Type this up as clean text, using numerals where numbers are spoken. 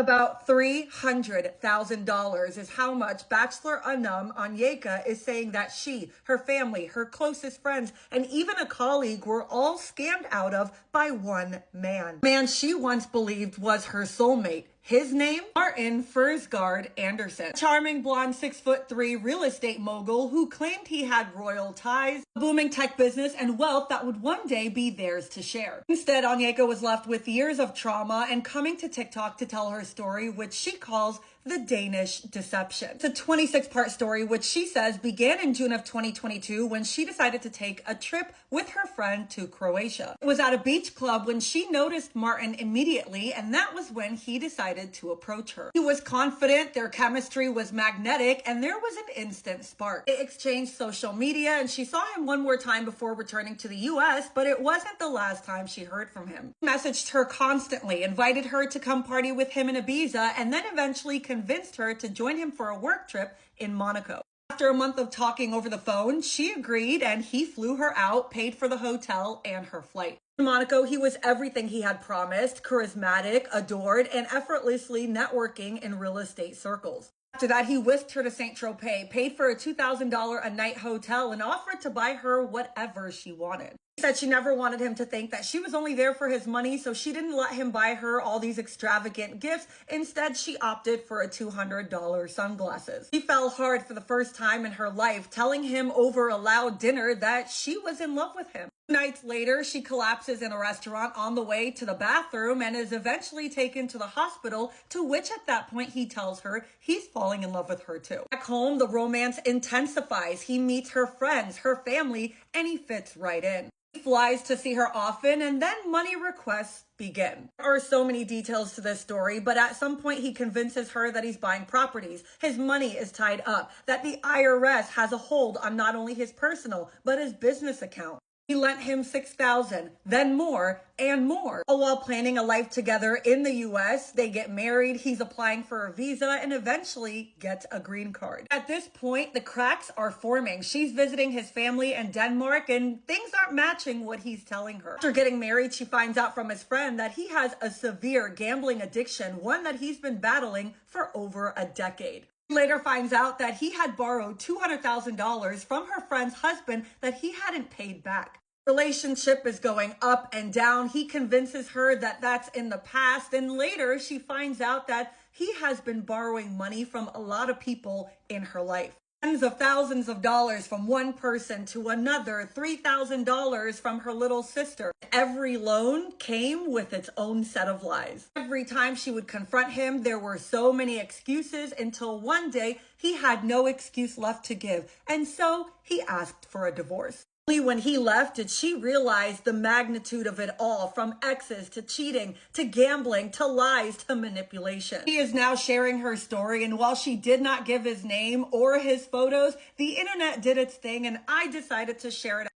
About $300,000 is how much Bachelor alum Onyeka is saying that she, her family, her closest friends, and even a colleague were all scammed out of by one man. Man she once believed was her soulmate. His name? Martin Fursgaard Anderson. Charming blonde 6'3" real estate mogul who claimed he had royal ties, a booming tech business, and wealth that would one day be theirs to share. Instead, Onyeka was left with years of trauma and coming to TikTok to tell her story, which she calls the Danish deception. It's a 26-part story, which she says began in June of 2022 when she decided to take a trip with her friend to Croatia. It was at a beach club when she noticed Martin immediately, and that was when he decided to approach her. He was confident, their chemistry was magnetic, and there was an instant spark. They exchanged social media, and she saw him one more time before returning to the US, but it wasn't the last time she heard from him. He messaged her constantly, invited her to come party with him in Ibiza, and then eventually convinced her to join him for a work trip in Monaco. After a month of talking over the phone, she agreed and he flew her out, paid for the hotel and her flight. In Monaco, he was everything he had promised, charismatic, adored, and effortlessly networking in real estate circles. After that, he whisked her to St. Tropez, paid for a $2,000 a night hotel, and offered to buy her whatever she wanted. She said she never wanted him to think that she was only there for his money, so she didn't let him buy her all these extravagant gifts. Instead, she opted for a $200 sunglasses. She fell hard for the first time in her life, telling him over a loud dinner that she was in love with him. Nights later, she collapses in a restaurant on the way to the bathroom and is eventually taken to the hospital, to which at that point he tells her he's falling in love with her too. Back home, the romance intensifies. He meets her friends, her family, and he fits right in. He flies to see her often, and then money requests begin. There are so many details to this story, but at some point he convinces her that he's buying properties. His money is tied up, that the IRS has a hold on not only his personal, but his business account. He lent him $6,000, then more and more. All while planning a life together in the US, they get married, he's applying for a visa, and eventually gets a green card. At this point, the cracks are forming. She's visiting his family in Denmark, and things aren't matching what he's telling her. After getting married, she finds out from his friend that he has a severe gambling addiction, one that he's been battling for over a decade. Later finds out that he had borrowed $200,000 from her friend's husband that he hadn't paid back. Relationship is going up and down. He convinces her that that's in the past, and later she finds out that he has been borrowing money from a lot of people in her life. Tens of thousands of dollars from one person to another, $3,000 from her little sister. Every loan came with its own set of lies. Every time she would confront him, there were so many excuses until one day he had no excuse left to give, and so he asked for a divorce. Only when he left did she realize the magnitude of it all, from exes to cheating to gambling to lies to manipulation. She is now sharing her story, and while she did not give his name or his photos, the internet did its thing, and I decided to share it.